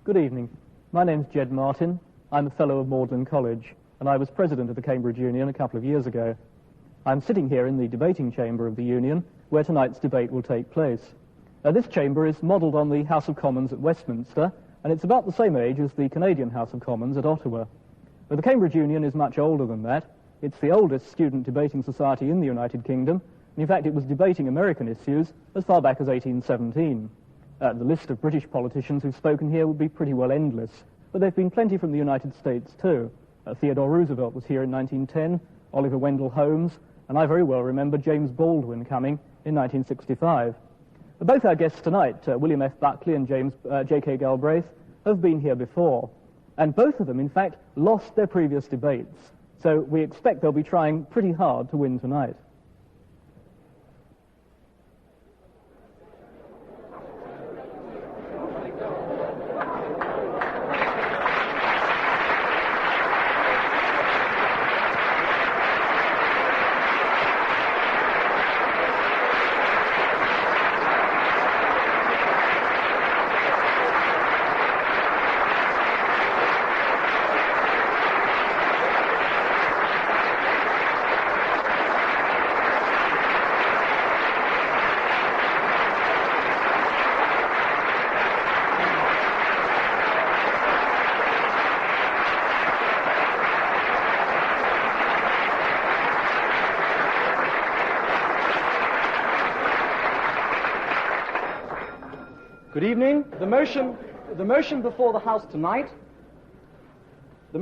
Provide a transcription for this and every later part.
Good evening. My name's Jed Martin. I'm a fellow of Magdalen College, and I was president of the Cambridge Union a couple of years ago. I'm sitting here in the debating chamber of the Union, where tonight's debate will take place. This chamber is modelled on the House of Commons at Westminster, and it's about the same age as the Canadian House of Commons at Ottawa. But the Cambridge Union is much older than that. It's the oldest student debating society in the United Kingdom, and in fact it was debating American issues as far back as 1817. The list of British politicians who've spoken here would be pretty well endless, but there have been plenty from the United States too. Theodore Roosevelt was here in 1910, Oliver Wendell Holmes, and I very well remember James Baldwin coming in 1965. Both our guests tonight, William F. Buckley and J.K. Galbraith, have been here before, and both of them, in fact, lost their previous debates, so we expect they'll be trying pretty hard to win tonight. Good evening. The motion before the House tonight is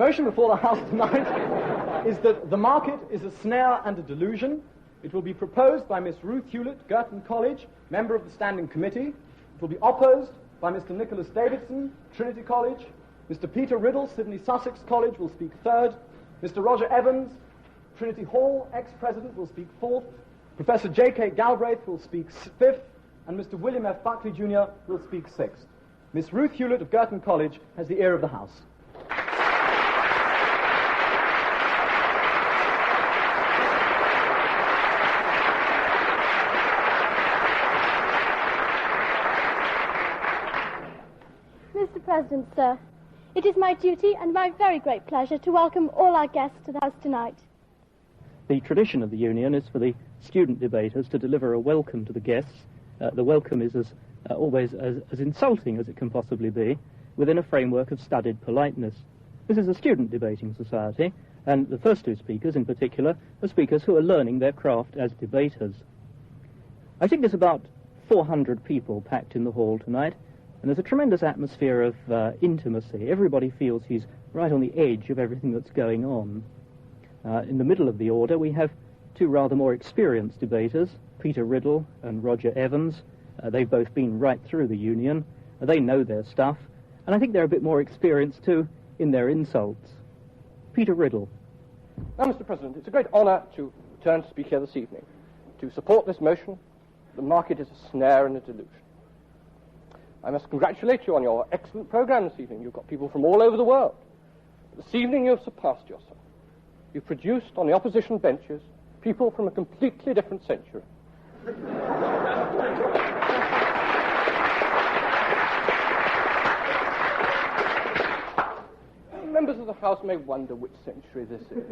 that the market is a snare and a delusion. It will be proposed by Miss Ruth Hewlett, Girton College, member of the Standing Committee. It will be opposed by Mr. Nicholas Davidson, Trinity College. Mr. Peter Riddle, Sydney Sussex College, will speak third. Mr. Roger Evans, Trinity Hall, ex-president, will speak fourth. Professor J.K. Galbraith will speak fifth. And Mr. William F. Buckley, Jr. will speak sixth. Miss Ruth Hewlett of Girton College has the ear of the House. Mr. President, sir, it is my duty and my very great pleasure to welcome all our guests to the House tonight. The tradition of the Union is for the student debaters to deliver a welcome to the guests. The welcome is always as insulting as it can possibly be, within a framework of studied politeness. This is a student debating society, and the first two speakers in particular are speakers who are learning their craft as debaters. I think there's about 400 people packed in the hall tonight, and there's a tremendous atmosphere of intimacy. Everybody feels he's right on the edge of everything that's going on. In the middle of the order we have two rather more experienced debaters, Peter Riddle and Roger Evans. They've both been right through the Union. They know their stuff, and I think they're a bit more experienced too in their insults. Peter Riddle. Now, Mr. President, it's a great honour to return to speak here this evening, to support this motion, the market is a snare and a delusion. I must congratulate you on your excellent programme this evening. You've got people from all over the world. This evening you have surpassed yourself. You've produced on the opposition benches people from a completely different century. Members of the House may wonder which century this is.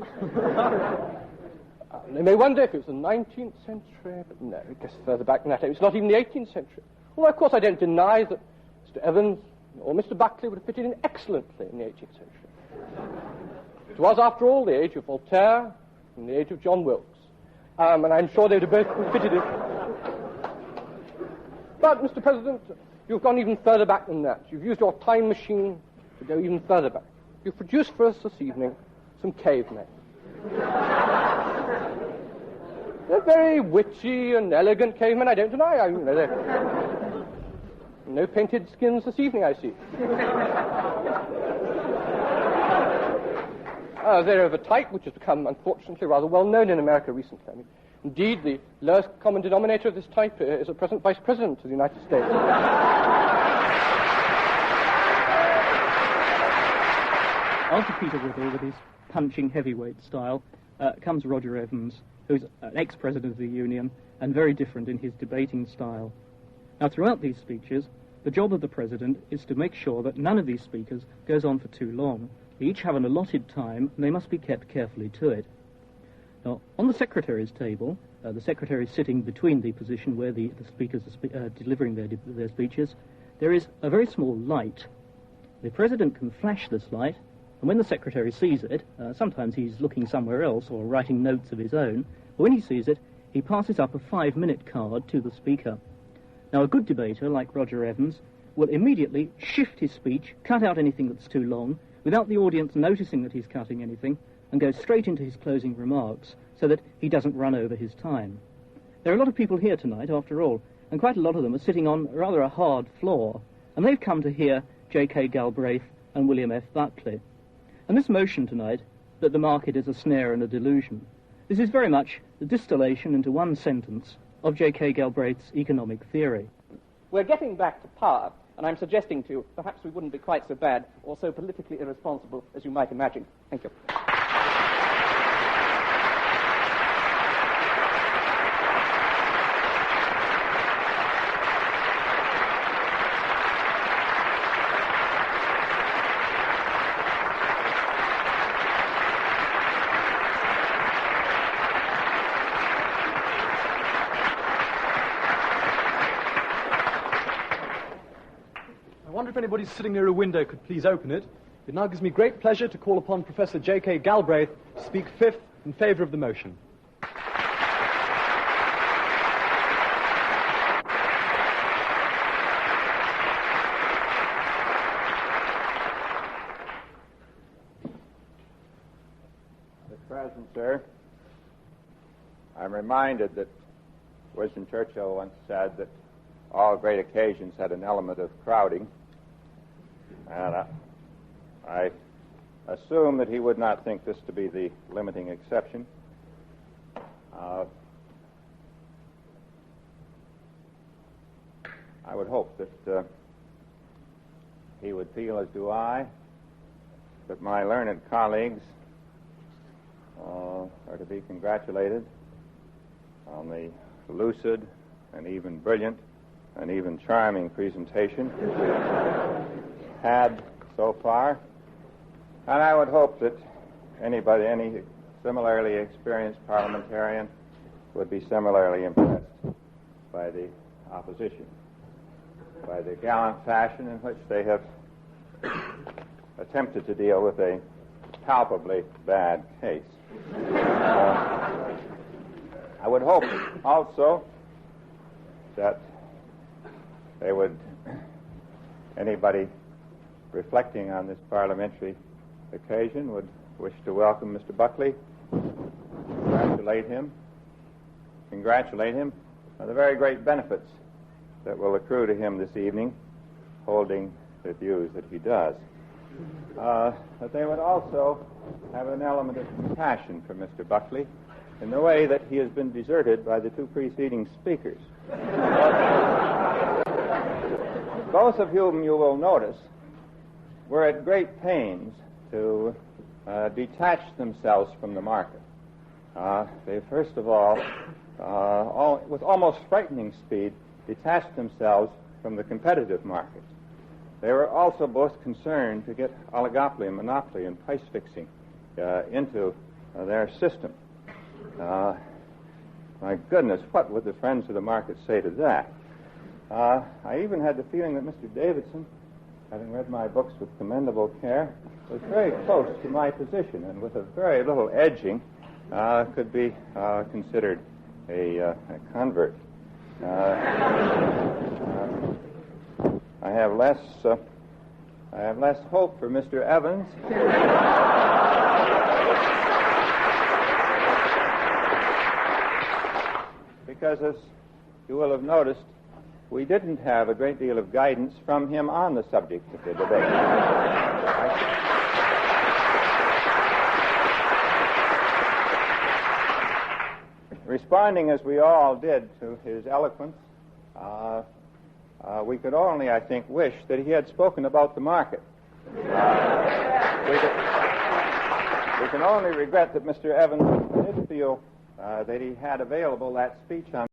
They may wonder if it was the 19th century, but no, it goes further back than that. It's not even the 18th century. Well, of course, I don't deny that Mr. Evans or Mr. Buckley would have fitted in excellently in the 18th century. It was, after all, the age of Voltaire and the age of John Wilkes. And I'm sure they would have both fitted in. But, Mr. President, you've gone even further back than that. You've used your time machine to go even further back. You've produced for us this evening some cavemen. They're very witty and elegant cavemen, I don't deny. They're no painted skins this evening, I see. They're of a type which has become, unfortunately, rather well known in America recently. I mean, indeed, the lowest common denominator of this type is a present Vice President of the United States. After Peter Riddle, with his punching heavyweight style, comes Roger Evans, who's an ex-president of the Union and very different in his debating style. Now, throughout these speeches, The job of the President is to make sure that none of these speakers goes on for too long. They each have an allotted time, and they must be kept carefully to it. Now, on the Secretary's table, the Secretary is sitting between the position where the speakers are delivering their speeches, there is a very small light. The President can flash this light, and when the Secretary sees it, sometimes he's looking somewhere else or writing notes of his own, but when he sees it, he passes up a 5-minute card to the Speaker. Now, a good debater, like Roger Evans, will immediately shift his speech, cut out anything that's too long, without the audience noticing that he's cutting anything, and go straight into his closing remarks, so that he doesn't run over his time. There are a lot of people here tonight, after all, and quite a lot of them are sitting on rather a hard floor, and they've come to hear J.K. Galbraith and William F. Buckley. And this motion tonight, that the market is a snare and a delusion, this is very much the distillation into one sentence of J.K. Galbraith's economic theory. We're getting back to power, and I'm suggesting to you perhaps we wouldn't be quite so bad or so politically irresponsible as you might imagine. Thank you. I wonder if anybody sitting near a window could please open it. It now gives me great pleasure to call upon Professor J.K. Galbraith to speak fifth in favor of the motion. Mr. President, sir, I'm reminded that Winston Churchill once said that all great occasions had an element of crowding, and I assume that he would not think this to be the limiting exception. I would hope that he would feel, as do I, that my learned colleagues are to be congratulated on the lucid and even brilliant and even charming presentation had so far. And I would hope that any similarly experienced parliamentarian would be similarly impressed by the opposition, by the gallant fashion in which they have attempted to deal with a palpably bad case. I would hope also that anybody reflecting on this parliamentary occasion would wish to welcome Mr. Buckley, congratulate him on the very great benefits that will accrue to him this evening, holding the views that he does. But they would also have an element of compassion for Mr. Buckley in the way that he has been deserted by the two preceding speakers. Both of whom, you will notice, were at great pains to detach themselves from the market. They first of all, with almost frightening speed, detached themselves from the competitive market. They were also both concerned to get oligopoly and monopoly and price fixing into their system. My goodness, what would the friends of the market say to that? I even had the feeling that Mr. Davidson, having read my books with commendable care, was very close to my position, and with a very little edging, could be considered a convert. I have less hope for Mr. Evans. Because, as you will have noticed, we didn't have a great deal of guidance from him on the subject of the debate. Responding, as we all did, to his eloquence, we could only, I think, wish that he had spoken about the market. We can only regret that Mr. Evans did feel that he had available that speech on